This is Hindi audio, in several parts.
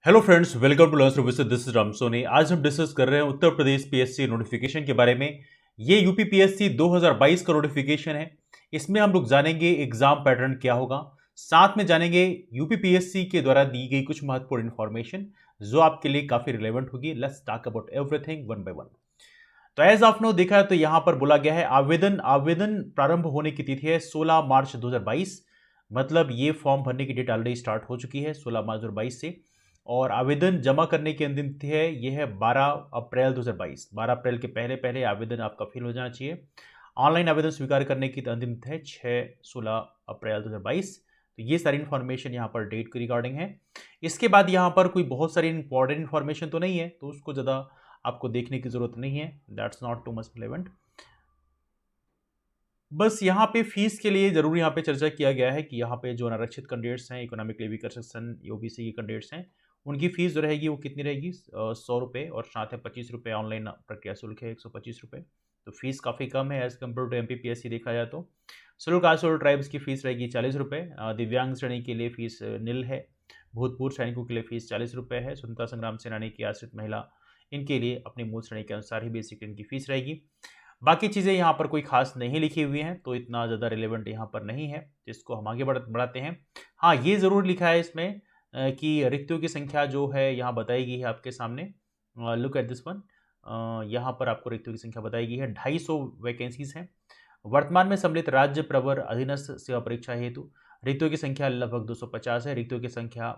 Hello friends, welcome to learn services. This is Ram Soni. आज हम डिस्कस कर रहे हैं उत्तर प्रदेश पीएससी नोटिफिकेशन के बारे में। ये यूपी पीएससी 2022 का नोटिफिकेशन है। इसमें हम लोग जानेंगे एग्जाम पैटर्न क्या होगा, साथ में जानेंगे यूपी पीएससी के द्वारा दी गई कुछ महत्वपूर्ण इंफॉर्मेशन जो आपके लिए काफी रिलेवेंट होगी। Let's talk about everything one by one. तो एज ऑफ नो देखा है तो यहां पर बोला गया है आवेदन आवेदन प्रारंभ होने की तिथि है 16 मार्च 2022। मतलब ये फॉर्म भरने की डेट ऑलरेडी स्टार्ट हो चुकी है 16 मार्च 2022 से। और आवेदन जमा करने की अंतिम तिथि है ये है 12 अप्रैल 2022। 12 अप्रैल के पहले पहले आवेदन आपका फिल हो जाना चाहिए। ऑनलाइन आवेदन स्वीकार करने की अंतिम तिथि है 6-16 अप्रैल 2022। तो ये सारी इन्फॉर्मेशन यहाँ पर डेट के रिगार्डिंग है। इसके बाद यहाँ पर कोई बहुत सारी इंपॉर्टेंट इन्फॉर्मेशन तो नहीं है, तो उसको ज़्यादा आपको देखने की जरूरत नहीं है। That's not too much relevant. बस यहाँ पे फीस के लिए जरूर यहाँ पे चर्चा किया गया है कि यहाँ पे जो अनारक्षित कैंडिडेट्स हैं, इकोनॉमिकली वीकर सेक्शन ओबीसी के कैंडिडेट्स हैं, उनकी फीस जो रहेगी वो कितनी रहेगी, 100 रुपये, और साथ में 25 रुपये ऑनलाइन प्रक्रिया शुल्क है, 125 रुपये। तो फीस काफ़ी कम है एज कम्पेयर टू एमपीपीएससी देखा जाए तो। शेड्यूल कास्ट और ट्राइब्स की फीस रहेगी 40 रुपये। दिव्यांग श्रेणी के लिए फीस नील है। भूतपूर्व सैनिकों के लिए फीस 40 रुपये है। स्वतंत्रता संग्राम सेनानी की आश्रित महिला, इनके लिए अपनी मूल श्रेणी के अनुसार ही बेसिक इनकी फीस रहेगी। बाकी चीज़ें यहाँ पर कोई खास नहीं लिखी हुई हैं, तो इतना ज़्यादा रिलेवेंट यहाँ पर नहीं है, जिसको हम आगे बढ़ाते हैं। हाँ, ये ज़रूर लिखा है इसमें कि रिक्तियों की संख्या जो है यहाँ बताई गई है आपके सामने। Look at this one. यहाँ पर आपको रिक्तियों की संख्या बताई गई है, 250 वैकेंसीज हैं। वर्तमान में सम्मिलित राज्य प्रवर अधीनस्थ सेवा परीक्षा हेतु रिक्तियों की संख्या लगभग 250 है। रिक्तियों की संख्या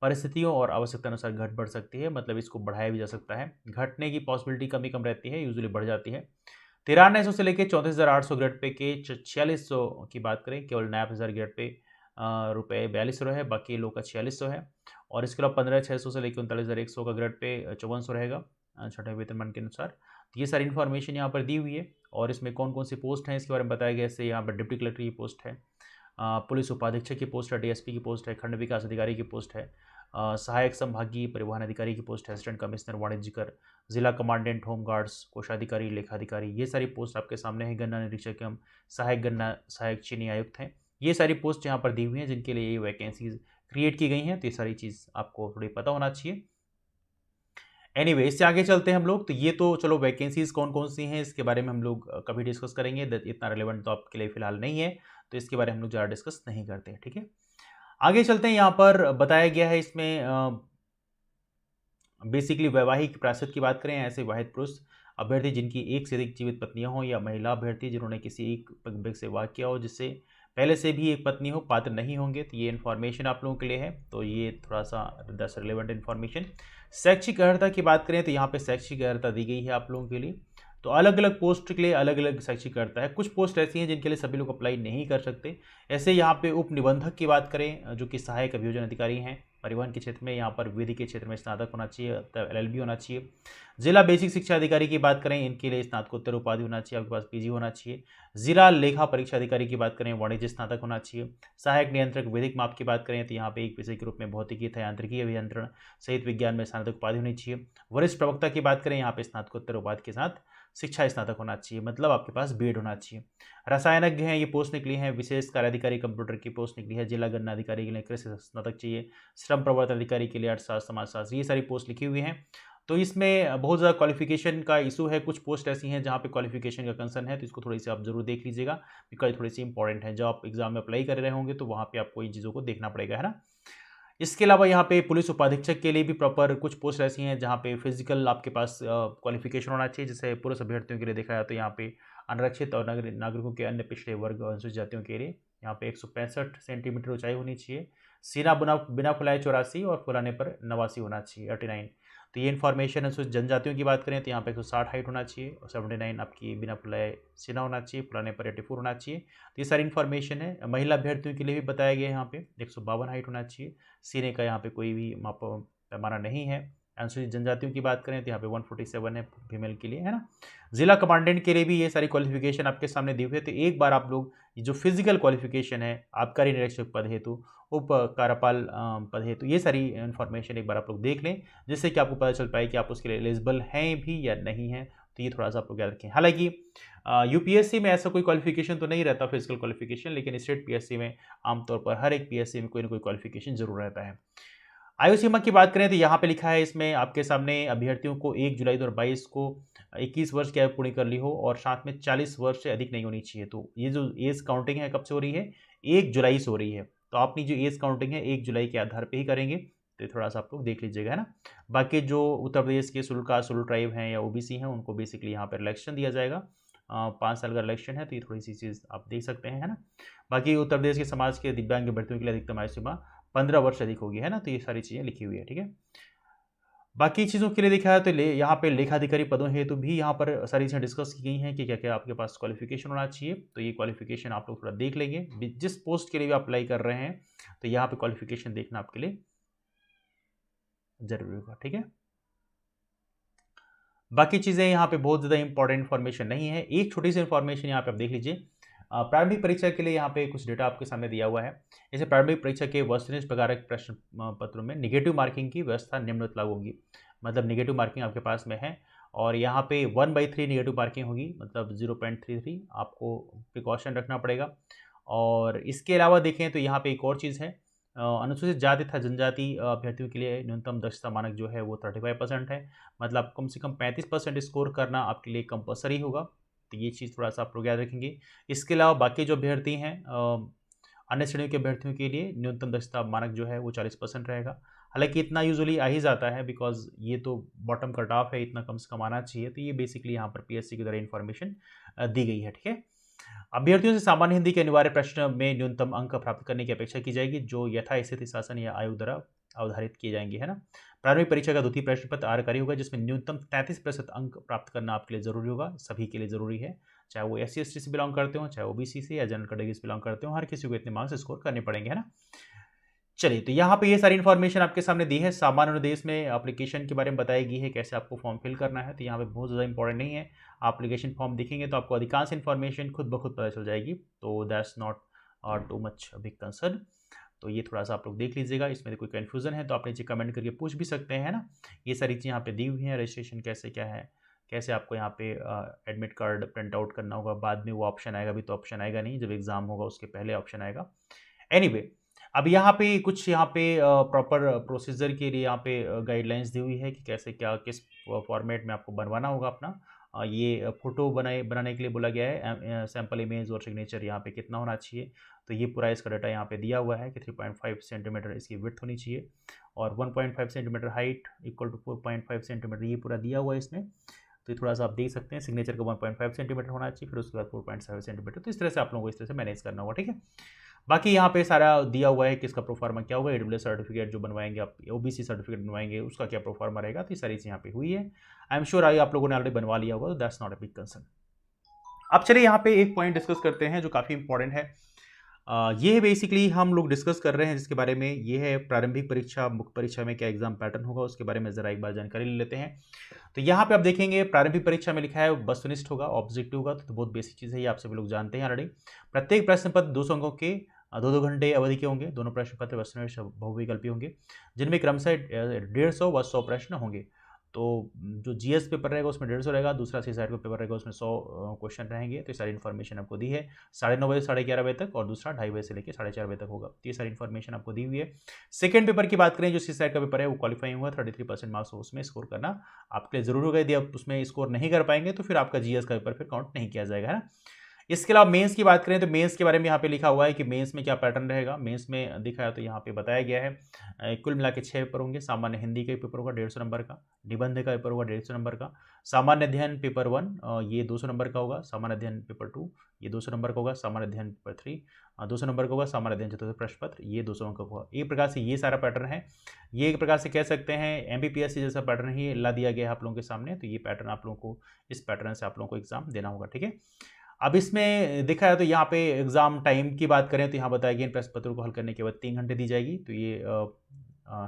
परिस्थितियों और आवश्यकता अनुसार घट बढ़ सकती है, मतलब इसको बढ़ाया भी जा सकता है। घटने की पॉसिबिलिटी कम ही कम रहती है, यूजुअली बढ़ जाती है। 9300 से लेकर 34,800 ग्रेड पे के 4600 की बात करें, केवल 9,000 ग्रेड पे रुपये 4200 है, बाकी लोग का 4600 है। और इसके अलावा 15,600 से लेकर 39,100 का ग्रेड पे 5400 रहेगा छठे वेतनमान के अनुसार। तो ये सारी इन्फॉर्मेशन यहाँ पर दी हुई है। और इसमें कौन कौन सी पोस्ट हैं इसके बारे में बताया गया। जैसे यहाँ पर डिप्टी कलेक्टर की पोस्ट है, पुलिस उपाधीक्षक की पोस्ट है, डीएसपी की पोस्ट है, खंड विकास अधिकारी की पोस्ट है, सहायक संभागीय परिवहन अधिकारी की पोस्ट है, असिस्टेंट कमिश्नर वाणिज्यकर, जिला कमांडेंट होमगार्ड्स, कोषाधिकारी, लेखाधिकारी, ये सारी पोस्ट आपके सामने है। गन्ना निरीक्षक एवं सहायक गन्ना सहायक चीनी आयुक्त हैं। ये सारी पोस्ट यहाँ पर दी हुई हैं जिनके लिए ये वैकेंसीज क्रिएट की गई हैं। तो ये सारी चीज़ आपको थोड़ी पता होना चाहिए। एनीवे, इससे आगे चलते हैं हम लोग। तो ये तो चलो वैकेंसीज कौन कौन सी हैं इसके बारे में हम लोग कभी डिस्कस करेंगे। इतना रिलेवेंट तो आपके लिए फिलहाल नहीं है, तो इसके बारे में हम लोग ज़्यादा डिस्कस नहीं करते हैं। ठीक है, आगे चलते हैं। यहाँ पर बताया गया है इसमें बेसिकली वैवाहिक प्रायश्चित की बात करें, ऐसे विवाहित पुरुष अभ्यर्थी जिनकी एक से अधिक जीवित पत्नियां हों, या महिला अभ्यर्थी जिन्होंने किसी एक व्यक्ति से विवाह किया हो जिससे पहले से भी एक पत्नी हो, पात्र नहीं होंगे। तो ये इन्फॉर्मेशन आप लोगों के लिए है, तो ये थोड़ा सा दस रिलेवेंट इन्फॉर्मेशन। शैक्षिक अर्हता की बात करें तो यहाँ पे शैक्षिक अर्हता दी गई है आप लोगों के लिए। तो अलग अलग पोस्ट के लिए अलग अलग शैक्षिक अर्हता है। कुछ पोस्ट ऐसी हैं जिनके लिए सभी लोग अप्लाई नहीं कर सकते। ऐसे यहाँ पे उप निबंधक की बात करें जो कि सहायक अभियोजन अधिकारी हैं परिवहन के क्षेत्र में, यहाँ पर विधि के क्षेत्र में स्नातक होना चाहिए, एलएलबी होना चाहिए। जिला बेसिक शिक्षा अधिकारी की बात करें, इनके लिए स्नातकोत्तर उपाधि होना चाहिए, आपके पास पीजी होना चाहिए। जिला लेखा परीक्षा अधिकारी की बात करें, वाणिज्य स्नातक होना चाहिए। सहायक नियंत्रक विधिक माप की बात करें तो यहाँ पे एक विषय के रूप में भौतिकी तथा यांत्रिकी अभियंत्रण सहित विज्ञान में स्नातक उपाधि होनी चाहिए। वरिष्ठ प्रवक्ता की बात करें, यहाँ पे स्नातकोत्तर उपाधि के साथ शिक्षा स्नातक होना चाहिए, मतलब आपके पास बीएड होना चाहिए। रसायनज्ञ हैं, ये पोस्ट निकली है। विशेष कार्याधिकारी कंप्यूटर की पोस्ट निकली है। जिला गन्ना अधिकारी के लिए कृषि स्नातक चाहिए। श्रम प्रवर्तन अधिकारी के लिए अर्थशास्त्र समाजशास्त्र, ये सारी पोस्ट लिखी हुई हैं। तो इसमें बहुत ज़्यादा क्वालिफिकेशन का इशू है। कुछ पोस्ट ऐसी हैं जहाँ पे क्वालिफिकेशन का कंसर्न है, तो इसको थोड़ी सी आप जरूर देख लीजिएगा, बिकॉज थोड़ी सी इंपॉर्टेंट है। जब आप एग्जाम में अप्लाई कर रहे होंगे तो वहाँ पे आपको इन चीज़ों को देखना पड़ेगा, है ना। इसके अलावा यहाँ पे पुलिस उपाधीक्षक के लिए भी प्रॉपर कुछ पोस्ट ऐसी हैं जहाँ पे फिजिकल आपके पास क्वालिफिकेशन होना चाहिए। जैसे पुरुष अभ्यर्थियों के लिए देखा जाए तो यहाँ पे अनारक्षित और नागरिकों के अन्य पिछड़े वर्ग और अनुसूचित जातियों के लिए यहाँ पे 165 सेंटीमीटर ऊंचाई होनी चाहिए। सीना बिना फुलाए 84 और फुलाने पर 89 होना चाहिए, 89। तो ये इन्फॉर्मेशन अनुसूचित जनजातियों की बात करें तो यहाँ पे 160 हाइट होना चाहिए, और 79 आपकी बिना फुलाए सीना होना चाहिए, फुलाने पर 84 होना चाहिए। तो ये सारी इन्फॉर्मेशन है। महिला अभ्यर्थियों के लिए भी बताया गया है, यहाँ पे 152 हाइट होना चाहिए। सीने का यहाँ पे कोई भी माप पैमाना नहीं है। अनुसूचित जनजातियों की बात करें तो यहाँ पे 147 है फीमेल के लिए, है ना। जिला कमांडेंट के लिए भी ये सारी क्वालिफिकेशन आपके सामने दी हुई है। तो एक बार आप लोग जो फिजिकल क्वालिफिकेशन है आबकारी निरीक्षक पद हेतु, उप कार्यपाल पद हेतु, ये सारी इन्फॉर्मेशन एक बार आप लोग देख लें, जिससे कि आपको पता चल पाए कि आप उसके लिए एलिजिबल हैं भी या नहीं हैं। तो ये थोड़ा सा आप लोग याद रखें। हालांकि यूपीएससी में ऐसा कोई क्वालिफिकेशन तो नहीं रहता फिजिकल क्वालिफिकेशन, लेकिन स्टेट पीएससी में आमतौर पर हर एक पीएससी में कोई ना कोई क्वालिफिकेशन जरूर रहता है। आयु सीमा की बात करें तो यहाँ पे लिखा है इसमें आपके सामने अभ्यर्थियों को 1 जुलाई 2022 को 21 वर्ष की आयु पूरी कर ली हो और साथ में 40 वर्ष से अधिक नहीं होनी चाहिए। तो ये जो एज काउंटिंग है कब से हो रही है, 1 जुलाई से हो रही है। तो अपनी जो एज काउंटिंग है 1 जुलाई के आधार पे ही करेंगे। तो ये थोड़ा सा आप लोग देख लीजिएगा, है ना। बाकी जो उत्तर प्रदेश के शेड्यूल कास्ट शेड्यूल ट्राइब हैं या ओबीसी हैं उनको बेसिकली यहाँ पर रिलैक्सेशन दिया जाएगा। 5 साल का रिलैक्सेशन है, तो ये थोड़ी सी चीज़ आप देख सकते हैं, है ना। बाकी उत्तर प्रदेश के समाज के दिव्यांग अभ्यर्थियों के लिए अधिकतम आयु सीमा 15 वर्ष अधिक होगी, है ना। तो ये सारी चीज़ें लिखी हुई है, ठीक है। बाकी चीज़ों के लिए देखा है तो यहाँ पे लेखाधिकारी पदों हेतु भी यहाँ पर सारी चीज़ें डिस्कस की गई हैं कि क्या क्या आपके पास क्वालिफिकेशन होना चाहिए। तो ये क्वालिफिकेशन आप लोग थोड़ा देख लेंगे, जिस पोस्ट के लिए भी अप्लाई कर रहे हैं तो यहाँ पे क्वालिफिकेशन देखना आपके लिए जरूरी होगा, ठीक है। बाकी चीज़ें यहाँ पे बहुत ज़्यादा इंपॉर्टेंट इन्फॉर्मेशन नहीं है। एक छोटी सी इन्फॉर्मेशन यहाँ पे आप देख लीजिए। प्रारंभिक परीक्षा के लिए यहाँ पे कुछ डेटा आपके सामने दिया हुआ है। जैसे प्रारंभिक परीक्षा के वस्तुनिष्ठ प्रकारक प्रश्न पत्रों में निगेटिव मार्किंग की व्यवस्था निम्नलिखित लागू होगी। मतलब निगेटिव मार्किंग आपके पास में है और यहाँ पे 1/3 निगेटिव मार्किंग होगी, मतलब 0.33 आपको प्रिकॉशन रखना पड़ेगा। और इसके अलावा देखें तो यहाँ पे एक और चीज़ है, अनुसूचित जाति तथा जनजाति अभ्यर्थियों के लिए न्यूनतम दक्षता मानक जो है वो 35% है। मतलब कम से कम 35% स्कोर करना आपके लिए कंपलसरी होगा। तो ये चीज़ थोड़ा सा आप लोग याद रखेंगे। इसके अलावा बाकी जो अभ्यर्थी हैं अन्य श्रेणियों के अभ्यर्थियों के लिए न्यूनतम दक्षता मानक जो है वो 40% रहेगा। हालांकि इतना यूजुअली आ ही जाता है, बिकॉज ये तो बॉटम कट ऑफ है, इतना कम से कम आना चाहिए। तो ये बेसिकली यहाँ पर पीएससी के द्वारा इन्फॉर्मेशन दी गई है, ठीक है। अभ्यर्थियों से सामान्य हिंदी के अनिवार्य प्रश्न में न्यूनतम अंक प्राप्त करने की अपेक्षा की जाएगी, जो यथास्थिति शासन या आयोग द्वारा अवधारित किए जाएंगे, है ना। प्रारंभिक परीक्षा का द्वितीय प्रश्न पत्र आरकारी होगा, जिसमें न्यूनतम 33% अंक प्राप्त करना आपके लिए जरूरी होगा। सभी के लिए जरूरी है, चाहे वो SC/ST से बिलोंग करते हो, चाहे ओबीसी से या जनरल कैटेगरी से बिलोंग करते हो, हर किसी को इतने मार्क्स स्कोर करने पड़ेंगे, है ना। चलिए, तो यहाँ पे ये सारी इन्फॉर्मेशन आपके सामने दी है। सामान्य अनुदेश में एप्लीकेशन के बारे में बताई गई है, कैसे आपको फॉर्म फिल करना है। तो यहाँ पे बहुत ज़्यादा इंपॉर्टेंट नहीं है। एप्लीकेशन फॉर्म देखेंगे तो आपको अधिकांश इन्फॉर्मेशन खुद ब खुद पता चल जाएगी। तो that's not too much big concern. तो ये थोड़ा सा आप लोग देख लीजिएगा। इसमें कोई कन्फ्यूजन है तो आप नीचे कमेंट करके पूछ भी सकते हैं, ना। ये सारी चीज़ें यहाँ पे दी हुई हैं। रजिस्ट्रेशन कैसे क्या है, कैसे आपको यहाँ पे एडमिट कार्ड प्रिंट आउट करना होगा, बाद में वो ऑप्शन आएगा। अभी तो ऑप्शन आएगा नहीं, जब एग्ज़ाम होगा उसके पहले ऑप्शन आएगा। एनीवे, अब यहाँ पे कुछ यहाँ पे प्रॉपर प्रोसीजर के लिए यहाँ पे गाइडलाइंस दी हुई है कि कैसे क्या किस फॉर्मेट में आपको बनवाना होगा अपना। ये फ़ोटो बनाने के लिए बोला गया है। सैम्पल इमेज और सिग्नेचर यहाँ पे कितना होना चाहिए, तो ये पूरा इसका डाटा यहाँ पे दिया हुआ है कि 3.5 सेंटीमीटर इसकी विड्थ होनी चाहिए और 1.5 centimeter height equal to 4.5 centimeter, ये पूरा दिया हुआ है इसमें। तो ये थोड़ा सा आप देख सकते हैं। सिग्नेचर का 1.5 सेंटीमीटर होना चाहिए, फिर उसके बाद 4.7 सेंटीमीटर। तो इस तरह से आप लोगों को इस तरह से मैनेज करना होगा, ठीक है। बाकी यहाँ पे सारा दिया हुआ है कि इसका प्रोफार्मा क्या होगा। AWS सर्टिफिकेट जो बनवाएंगे आप, OBC सर्टिफिकेट बनवाएंगे, उसका क्या प्रोफार्मा रहेगा। तो ये सारी चीज़ यहाँ पे हुई है। आई एम श्योर आप लोगों ने ऑलरेडी बनवा लिया होगा, तो that's not a big concern. अब चलिए यहाँ पे एक पॉइंट डिस्कस करते हैं जो काफ़ी इंपॉर्टेंट है। ये बेसिकली हम लोग डिस्कस कर रहे हैं जिसके बारे में ये है प्रारंभिक परीक्षा, मुख्य परीक्षा में क्या एग्जाम पैटर्न होगा, उसके बारे में ज़रा एक बार जानकारी ले लेते हैं। तो यहाँ पे आप देखेंगे प्रारंभिक परीक्षा में लिखा है वस्तुनिष्ठ होगा, ऑब्जेक्टिव होगा। तो बहुत बेसिक चीज़ है, ये आप सभी लोग जानते हैं ऑलरेडी। प्रत्येक प्रश्न पत्र 200 अंकों के 2-2 घंटे अवधि के होंगे। दोनों प्रश्न पत्र वस्तुनिष्ठ बहुविकल्पी होंगे, जिनमें क्रमशः 150 व 100 प्रश्न होंगे। तो जो GS पेपर रहेगा उसमें 150 रहेगा, दूसरा CSAT का पेपर रहेगा उसमें 100 क्वेश्चन रहेंगे। तो ये सारी इन्फॉर्मेशन आपको दी है। 9:30 बजे से 11:30 बजे तक और दूसरा 2:30 बजे से लेकर 4:30 बजे तक होगा। तो ये सारी इन्फॉर्मेशन आपको दी हुई है। सेकंड पेपर की बात करें, जो CSAT का पेपर है वो क्वालिफाइंग हुआ, 33% मार्क्स उसमें स्कोर करना आपके लिए जरूर होगा। यदि आप उसमें स्कोर नहीं कर पाएंगे तो फिर आपका GS का पेपर फिर काउंट नहीं किया जाएगा, है ना। इसके अलावा मेंस की बात करें तो मेंस के बारे में यहाँ पे लिखा हुआ है कि मेंस में क्या पैटर्न रहेगा। मेंस में दिखा है तो यहाँ पे बताया गया है कुल मिला के 6 पेपर होंगे। सामान्य हिंदी का पेपर होगा 150 नंबर का, निबंध का पेपर होगा 150 नंबर का, सामान्य अध्ययन पेपर 1 ये 200 नंबर का होगा, सामान्य अध्ययन पेपर 2 ये 200 नंबर का होगा, सामान्य अध्ययन पेपर 3 200 नंबर का होगा, सामान्य अध्ययन चतुर्थ प्रश्न पत्र ये 200 अंक का होगा। एक प्रकार से ये सारा पैटर्न है। ये एक प्रकार से कह सकते हैं MPPSC जैसा पैटर्न ही ला दिया गया है आप लोगों के सामने। तो ये पैटर्न आप लोगों को, इस पैटर्न से आप लोगों को एग्जाम देना होगा, ठीक है। अब इसमें देखा है तो यहाँ पे एग्जाम टाइम की बात करें तो यहाँ बताया गया इन प्रश्न पत्रों को हल करने के बाद 3 घंटे दी जाएगी। तो ये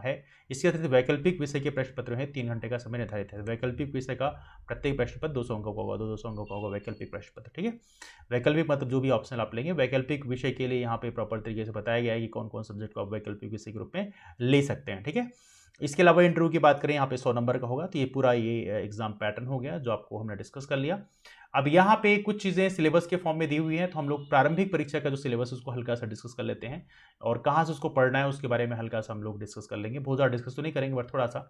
है। इसके अतिरिक्त वैकल्पिक विषय के प्रश्न पत्र हैं, 3 घंटे का समय निर्धारित है। वैकल्पिक विषय का प्रत्येक प्रश्न पत्र 200 अंकों का होगा, 200 अंकों का होगा वैकल्पिक प्रश्न पत्र, ठीक है। वैकल्पिक मतलब जो भी ऑप्शन आप लेंगे, वैकल्पिक विषय के लिए यहाँ पे प्रॉपर तरीके से बताया गया है कि कौन कौन सब्जेक्ट को आप वैकल्पिक विषय के रूप में ले सकते हैं, ठीक है। इसके अलावा इंटरव्यू की बात करें यहाँ पे 100 नंबर का होगा। तो ये पूरा ये एग्जाम पैटर्न हो गया जो आपको हमने डिस्कस कर लिया। अब यहाँ पे कुछ चीज़ें सिलेबस के फॉर्म में दी हुई हैं, तो हम लोग प्रारंभिक परीक्षा का जो सिलेबस है उसको हल्का सा डिस्कस कर लेते हैं, और कहाँ से उसको पढ़ना है उसके बारे में हल्का सा हम लोग डिस्कस कर लेंगे। बहुत ज़्यादा डिस्कस तो नहीं करेंगे, बट थोड़ा सा।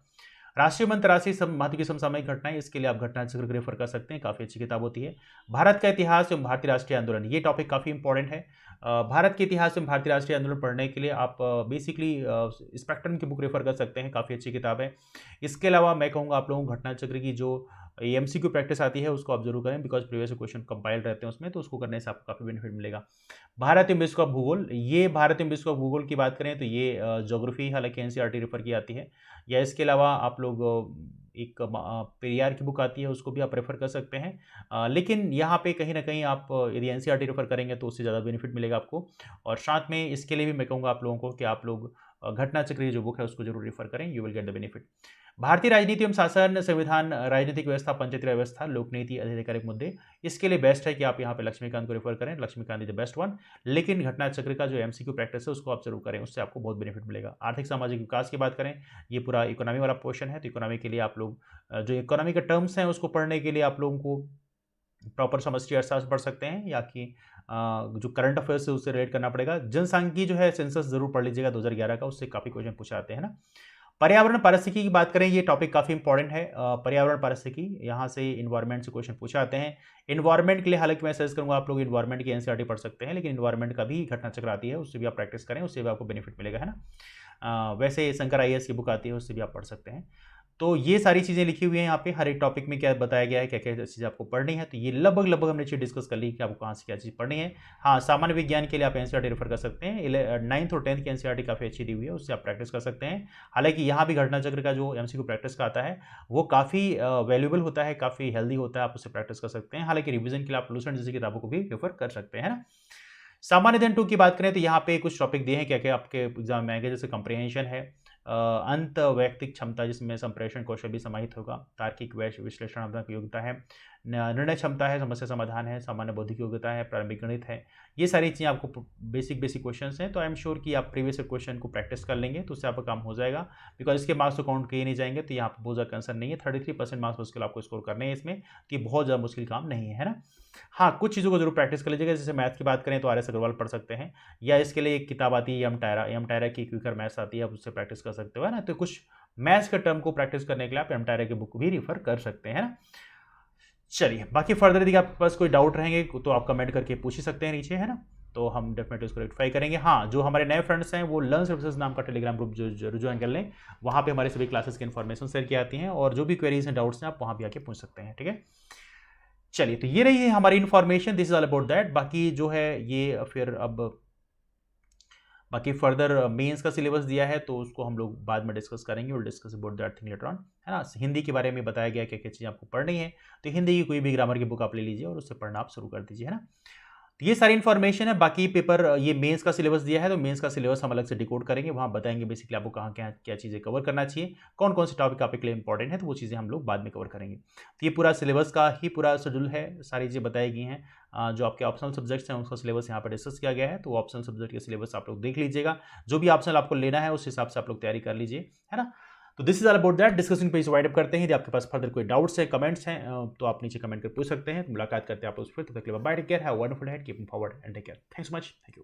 राष्ट्रीय अंतर्राष्ट्रीय महत्व की समसामयिक घटनाएं, इसके लिए आप घटना चक्र रेफर कर सकते हैं, काफ़ी अच्छी किताब होती है। भारत का इतिहास एवं भारतीय राष्ट्रीय आंदोलन, ये टॉपिक काफ़ी इंपॉर्टेंट है। भारत के इतिहास एवं भारतीय राष्ट्रीय आंदोलन पढ़ने के लिए आप बेसिकली स्पेक्ट्रम की बुक रेफर कर सकते हैं, काफ़ी अच्छी किताब है। इसके अलावा मैं कहूँगा आप लोगों को घटना चक्र की जो एमसीक्यू प्रैक्टिस आती है उसको आप जरूर करें, बिकॉज प्रीवियस क्वेश्चन कंपाइल रहते हैं उसमें, तो उसको करने से आपको काफ़ी बेनिफिट मिलेगा। भारत एवं विश्व का भूगोल, ये भारत एवं विश्व का भूगोल की बात करें तो ये ज्योग्राफी हालांकि एनसीईआरटी रेफर की आती है, या इसके अलावा आप लोग एक पेरियार की बुक आती है उसको भी आप रेफर कर सकते हैं। लेकिन यहाँ पे कहीं ना कहीं आप यदि एनसीईआरटी रेफर करेंगे तो उससे ज़्यादा बेनिफिट मिलेगा आपको। और साथ में इसके लिए भी मैं कहूँगा आप लोगों को कि आप लोग घटना चक्र की जो बुक है उसको जरूर रेफर करें, you will get the benefit. भारतीय राजनीति एवं शासन, संविधान, राजनीतिक व्यवस्था, पंचायती राज व्यवस्था, लोक नीति, आधिकारिक मुद्दे, इसके लिए बेस्ट है कि आप यहाँ पे लक्ष्मीकांत को रेफर करें, Laxmikanth is the best one. लेकिन घटना चक्र का जो एमसीक्यू प्रैक्टिस है उसको आप जरूर करें, उससे आपको बहुत बेनिफिट मिलेगा। आर्थिक सामाजिक विकास की बात करें, ये पूरा इकोनॉमी वाला पोर्शन है, तो इकोनॉमी के लिए आप लोग जो इकोनॉमी के टर्म्स हैं उसको पढ़ने के लिए आप लोगों को प्रॉपर समष्टि अर्थशास्त्र पढ़ सकते हैं, या कि जो करंट अफेयर्स है उससे रिलेट करना पड़ेगा। जनसांख्यिकी जो है सेंसस जरूर पढ़ लीजिएगा 2011 का, उससे काफ़ी क्वेश्चन पूछे आते हैं ना। पर्यावरण पारिस्थितिकी की बात करें, ये टॉपिक काफ़ी इंपॉर्टेंट है। पर्यावरण पारिस्थितिकी, यहाँ से इन्वायरमेंट से क्वेश्चन पूछे आते हैं। इन्वायरमेंट के लिए हालांकि मैं सजेस्ट करूँगा आप लोग इन्वायरमेंट की एनसीईआरटी पढ़ सकते हैं, लेकिन इन्वायरमेंट का भी घटना चक्र आती है, उससे भी आप प्रैक्टिस करें, उससे भी आपको बेनिफिट मिलेगा, है ना। वैसे शंकर आईएएस की बुक आती है, उससे भी आप पढ़ सकते हैं। तो ये सारी चीज़ें लिखी हुई हैं यहाँ पे, हर एक टॉपिक में क्या बताया गया है, क्या क्या चीज़ आपको पढ़नी है। तो ये लगभग हमने चीज़ डिस्कस कर ली कि आपको कहाँ से क्या चीज़ पढ़नी है। हाँ, सामान्य विज्ञान के लिए आप एनसीईआरटी रेफर कर सकते हैं, 9th और 10th की एनसीईआरटी काफ़ी अच्छी दी हुई है, उससे आप प्रैक्टिस कर सकते हैं। हालांकि यहाँ भी घटना चक्र का जो एमसीक्यू प्रैक्टिस का आता है वो काफ़ी वैल्यूएबल होता है, काफ़ी हेल्दी होता है, आप उससे प्रैक्टिस कर सकते हैं। हालांकि रिविजन के लिए आप लूसेंट जैसी किताबों को भी रेफर कर सकते हैं ना। सामान्य अध्ययन 2 की बात करें तो यहाँ पे कुछ टॉपिक दिए हैं क्या क्या आपके एग्जाम में आएंगे, जैसे कंप्रीहेंशन है, अंत वैयक्तिक क्षमता जिसमें संप्रेषण कौशल भी समाहित होगा, तार्किक विश्लेषणात्मक योग्यता है, निर्णय क्षमता है, समस्या समाधान है, सामान्य बौद्धिक योग्यता है, प्रारंभिक गणित है। ये सारी चीज़ें आपको बेसिक क्वेश्चन हैं, तो आई एम श्योर कि आप प्रीवियस क्वेश्चन को प्रैक्टिस कर लेंगे तो उससे आपका काम हो जाएगा, बिकॉज इसके मार्क्स तो काउंट किए नहीं जाएंगे, तो यहाँ पर बहुत ज़्यादा कंसर्न नहीं है। 33% मार्क्स मुश्किल आपको स्कोर करने हैं इसमें, तो ये बहुत ज़्यादा मुश्किल काम नहीं है ना। हाँ, कुछ चीज़ों को जरूर प्रैक्टिस कर लीजिएगा, जैसे मैथ की बात करें तो आर.एस. अग्रवाल पढ़ सकते हैं, या इसके लिए एक किताब आती है एम टायरा की क्विकर मैथ्स आती है, आप उससे प्रैक्टिस कर सकते हो, है ना। तो कुछ मैथ्स के टर्म को प्रैक्टिस करने के लिए आप एम टायरा की बुक भी रेफर कर सकते हैं ना। चलिए, बाकी फर्दर यदि आपके पास कोई डाउट रहेंगे तो आप कमेंट करके पूछ ही सकते हैं नीचे, है ना, तो हम डेफिनेटली उसको रेक्टिफाई करेंगे। हाँ, जो हमारे नए फ्रेंड्स हैं वो लर्न सर्विसेज नाम का टेलीग्राम ग्रुप जो जरूर ज्वाइन कर लें, वहाँ पे हमारे सभी क्लासेस की इन्फॉर्मेशन शेयर की आती हैं, और जो भी क्वेरीज हैं, डाउट्स हैं, आप वहाँ भी आके पूछ सकते हैं, ठीक है। चलिए, तो ये रही है हमारी information, this is all about that. बाकी जो है ये फिर अब बाकी फर्दर मेंस का सिलेबस दिया है तो उसको हम लोग बाद में डिस्कस करेंगे, और discuss about that thing later on, है ना। हिंदी के बारे में बताया गया क्या क्या चीज़ें आपको पढ़नी है, तो हिंदी की कोई भी ग्रामर की बुक आप ले लीजिए और उससे पढ़ना आप शुरू कर दीजिए, है ना। तो ये सारी इन्फॉर्मेशन है। बाकी पेपर ये मेंस का सिलेबस दिया है, तो मेंस का सिलेबस हम अलग से डिकोड करेंगे, वहाँ बताएंगे बेसिकली आपको कहाँ क्या क्या चीज़ें कवर करना चाहिए, कौन कौन से टॉपिक आपके लिए इंपॉर्टेंट है, तो वो चीज़ें हम लोग बाद में कवर करेंगे। तो ये पूरा सिलेबस का ही पूरा शेड्यूल है, सारी चीज़ें बताई गई हैं। जो आपके ऑप्शनल सब्जेक्ट्स हैं उसका सिलेबस यहाँ पर डिस्कस किया गया है, तो ऑप्शनल सब्जेक्ट का सिलेबस आप लोग देख लीजिएगा, जो भी ऑप्शनल आपको लेना है उस हिसाब से आप लोग तैयारी कर लीजिए, है ना। तो this is all about that, discussion page wide up करते हैं। यदि आपके पास फर्दर कोई डाउट्स है, कमेंट्स हैं, तो आप नीचे कमेंट कर पूछ सकते हैं। तो मुलाकात करते हैं आप लोग फिर, तो तक के लिए bye, take care, have a wonderful day, keep moving forward and take care. Thanks so much, thank you.